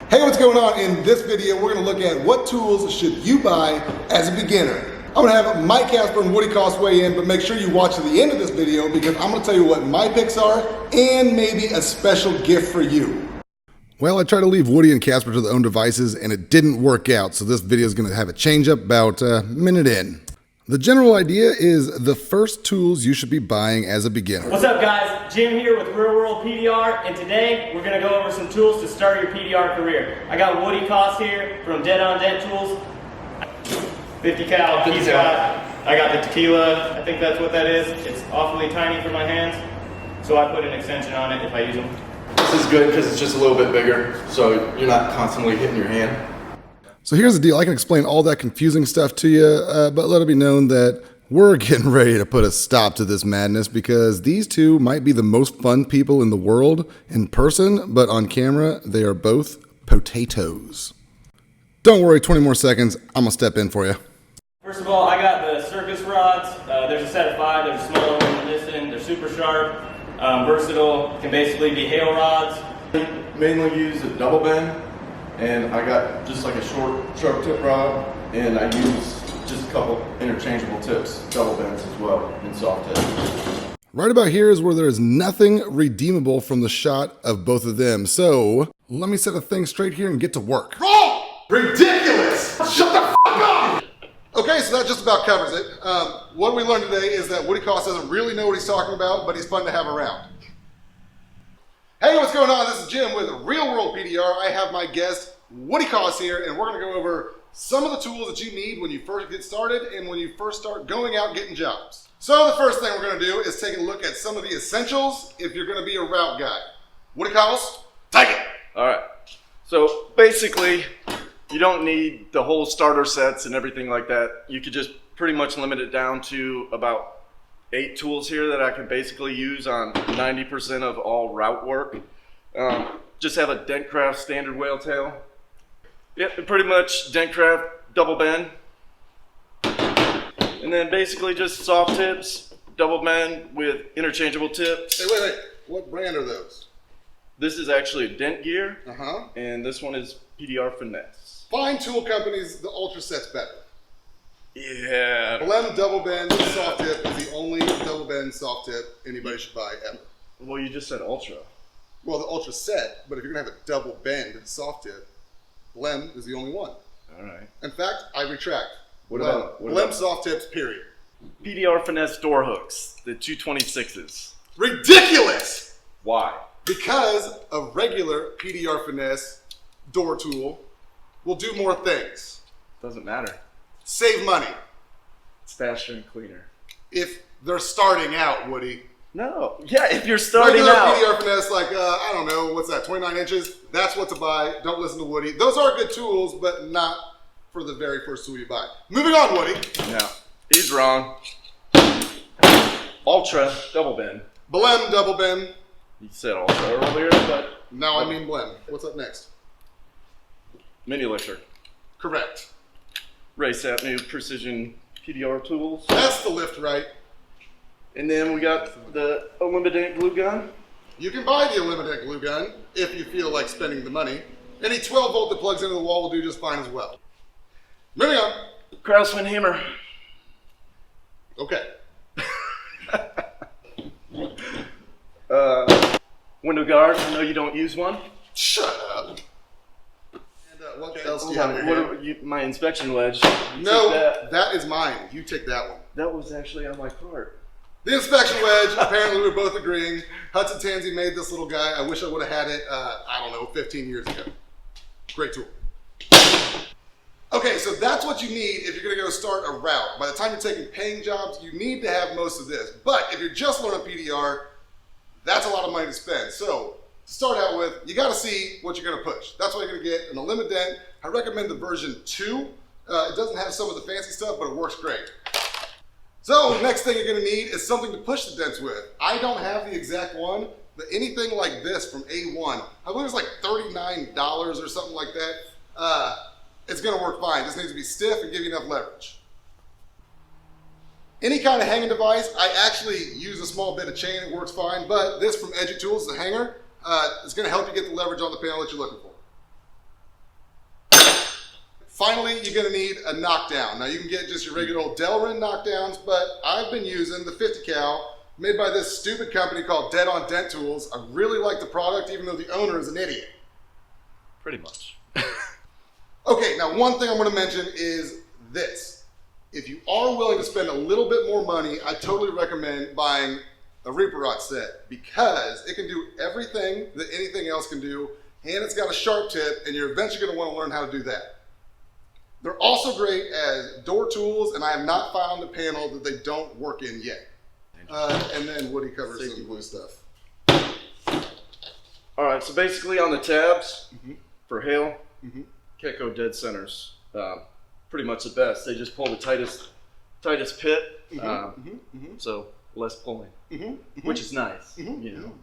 Hey, what's going on? In this video, we're going to look at what tools should you buy as a beginner. I'm going to have Mike, Kasper, and Woody Cost weigh in, but make sure you watch to the end of this video because I'm going to tell you what my picks are and maybe a special gift for you. Well, I tried to leave Woody and Kasper to their own devices and it didn't work out, so this video is going to have a change up about a minute in. The general idea is the first tools you should be buying as a beginner. What's up guys, Jim here with Real World PDR, and today we're going to go over some tools to start your PDR career. I got Woody Cost here from Denttoolsfreak. 50 cal, I got the tequila, I think that's what that is. It's awfully tiny for my hands, so I put an extension on it if I use them. This is good because it's just a little bit bigger, so you're not constantly hitting your hand. So here's the deal, I can explain all that confusing stuff to you, but let it be known that we're getting ready to put a stop to this madness because these two might be the most fun people in the world in person, but on camera, they are both potatoes. Don't worry, 20 more seconds, I'm gonna step in for you. First of all, I got the circus rods. There's a set of 5, there's a smaller one than this one. They're super sharp, versatile, can basically be hail rods. I mainly use a double bend, and I got just like a short, sharp tip rod, and I use just a couple interchangeable tips, double bends as well, and soft tips. Right about here is where there is nothing redeemable from the shot of both of them. So let me set a thing straight here and get to work. Wrong! Ridiculous! Shut the f*** up! Okay, so that just about covers it. What we learned today is that Woody Cost doesn't really know what he's talking about, but he's fun to have around. Hey, what's going on? This is Jim with Real World PDR. I have my guest, Woody Cost here, and we're gonna go over some of the tools that you need when you first get started and when you first start going out getting jobs. So the first thing we're gonna do is take a look at some of the essentials if you're gonna be a route guy. Woody Cost, take it. All right, so basically, you don't need the whole starter sets and everything like that. You could just pretty much limit it down to about 8 tools here that I can basically use on 90% of all route work. Just have a Dentcraft standard whale tail. Yep, pretty much Dentcraft double bend. And then basically just soft tips, double bend with interchangeable tips. Hey, wait. What brand are those? This is actually a Dent Gear, Uh-huh. and this one is PDR Finesse. Fine tool companies, the Ultra set's better. Yeah. Blehm double bend soft tip is the only double bend soft tip anybody should buy ever. Well, you just said Ultra. Well, the Ultra set, but if you're gonna have a double bend soft tip, Blehm is the only one. All right. In fact, I retract. What Blehm. about Blehm soft tips, period. PDR Finesse door hooks, the 226s. Ridiculous! Why? Because a regular PDR Finesse door tool will do more things. Doesn't matter. Save money. It's faster and cleaner. If they're starting out, Woody. No. Yeah, if you're starting regular out. PDR Finesse, like, I don't know, what's that, 29 inches? That's what to buy. Don't listen to Woody. Those are good tools, but not for the very first tool you buy. Moving on, Woody. No, he's wrong. Ultra double bend. Blehm double bend. You said Ultra earlier, but Now I mean Blehm. What's up next? mini lifter. Correct. Race that new precision PDR tools. That's the lift, right? And then we got the Unlimited glue gun. You can buy the Unlimited glue gun if you feel like spending the money. Any 12 volt that plugs into the wall will do just fine as well. Moving on. Craftsman hammer. Okay. Window guard. I know you don't use one. Shut up. And what else do you have here? My inspection wedge. You No, take that is mine. You take that one. that was actually on my cart. The inspection wedge, apparently we're both agreeing. Hudson Tansey made this little guy. I wish I would have had it, I don't know, 15 years ago. Great tool. Okay, so that's what you need if you're gonna go start a route. By the time you're taking paying jobs, you need to have most of this. But if you're just learning PDR, that's a lot of money to spend. So to start out with, you gotta see what you're gonna push. That's why you're gonna get an Unlimited Dent. I recommend the version 2. It doesn't have some of the fancy stuff, but it works great. So next thing you're gonna need is something to push the dents with. I don't have the exact one, but anything like this from A1, I believe it's like $39 or something like that. It's gonna work fine. It just needs to be stiff and give you enough leverage. Any kind of hanging device, I actually use a small bit of chain, it works fine, but this from Tools, the hanger, is gonna help you get the leverage on the panel that you're looking for. Finally, you're going to need a knockdown. Now, you can get just your regular old Delrin knockdowns, but I've been using the 50 cal made by this stupid company called Dead on Dent Tools. I really like the product, even though the owner is an idiot. Pretty much. Okay, now one thing I'm going to mention is this. If you are willing to spend a little bit more money, I totally recommend buying a Reaper Rod set because it can do everything that anything else can do, and it's got a sharp tip, and you're eventually going to want to learn how to do that. They're also great as door tools, and I have not found a panel that they don't work in yet. And then Woody covers some blue stuff. All right, so basically on the tabs for hail, Keko dead centers, pretty much the best. They just pull the tightest pit, so less pulling, which is nice, you know.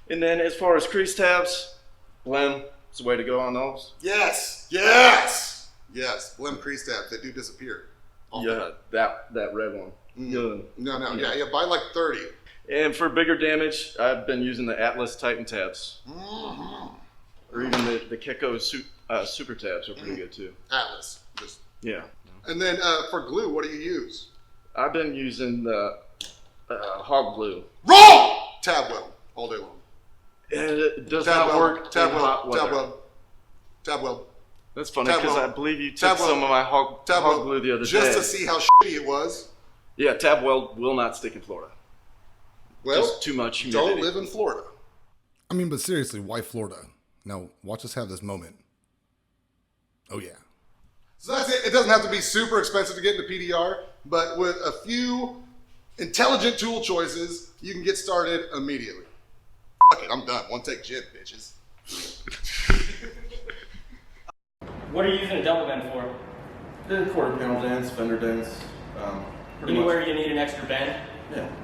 And then as far as crease tabs, Blehm is the way to go on those. Yes, yes. Yes, Blehm crease tabs, they do disappear. Yeah, that red one. No, yeah, buy like 30. And for bigger damage, I've been using the Atlas Titan tabs. Or even the Keko super tabs are pretty good too. Atlas. Yeah. And then for glue, what do you use? I've been using the hog glue. Wrong! Tab weld, all day long. And it does Tab not weld, work tab in hot weld, weather. tab weld, tab weld. That's funny Tab because weld. I believe you Tab took weld. some of my hog glue the other day. Just to see how shitty it was. Yeah, tab weld will not stick in Florida. Well, just too much humidity. Don't live in Florida. I mean, but seriously, why Florida? Now, watch us have this moment. Oh, yeah. So that's it. It doesn't have to be super expensive to get into PDR, but with a few intelligent tool choices, you can get started immediately. Fuck it, I'm done. One take Jim, bitches. What are you using a double bend for? The quarter panel dents, fender dents. Anywhere you need an extra bend?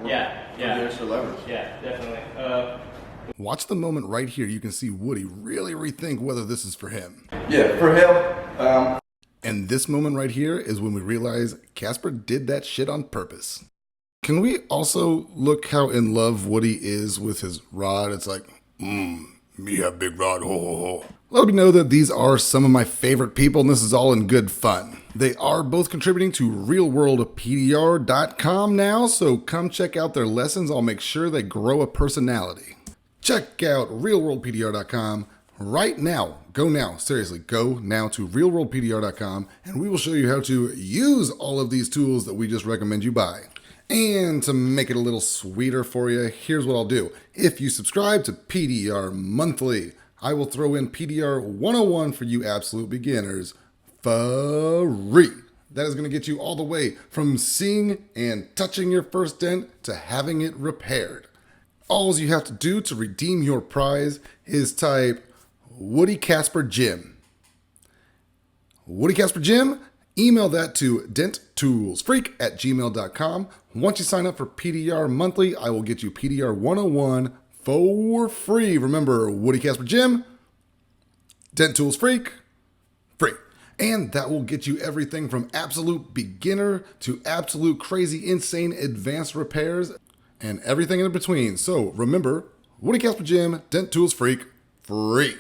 Yeah. The extra leverage. Yeah, definitely. Watch the moment right here. You can see Woody really rethink whether this is for him. Yeah, for hail. And this moment right here is when we realize Kasper did that shit on purpose. Can we also look how in love Woody is with his rod? It's like, me have big rod, ho ho ho. Let me know that these are some of my favorite people, and this is all in good fun. They are both contributing to realworldpdr.com now, so come check out their lessons. I'll make sure they grow a personality. Check out realworldpdr.com right now. Go now. Seriously, go now to realworldpdr.com, and we will show you how to use all of these tools that we just recommend you buy. And to make it a little sweeter for you, here's what I'll do. If you subscribe to PDR Monthly, I will throw in PDR 101 for you absolute beginners free. That is going to get you all the way from seeing and touching your first dent to having it repaired. All you have to do to redeem your prize is type Woody Kasper Jim. Woody Kasper Jim, email that to Denttoolsfreak@gmail.com. Once you sign up for PDR Monthly, I will get you PDR 101 for free. Remember, Woody Kasper Jim, Denttoolsfreak, free. And that will get you everything from absolute beginner to absolute crazy, insane, advanced repairs and everything in between. So remember, Woody Kasper Jim, Denttoolsfreak, free.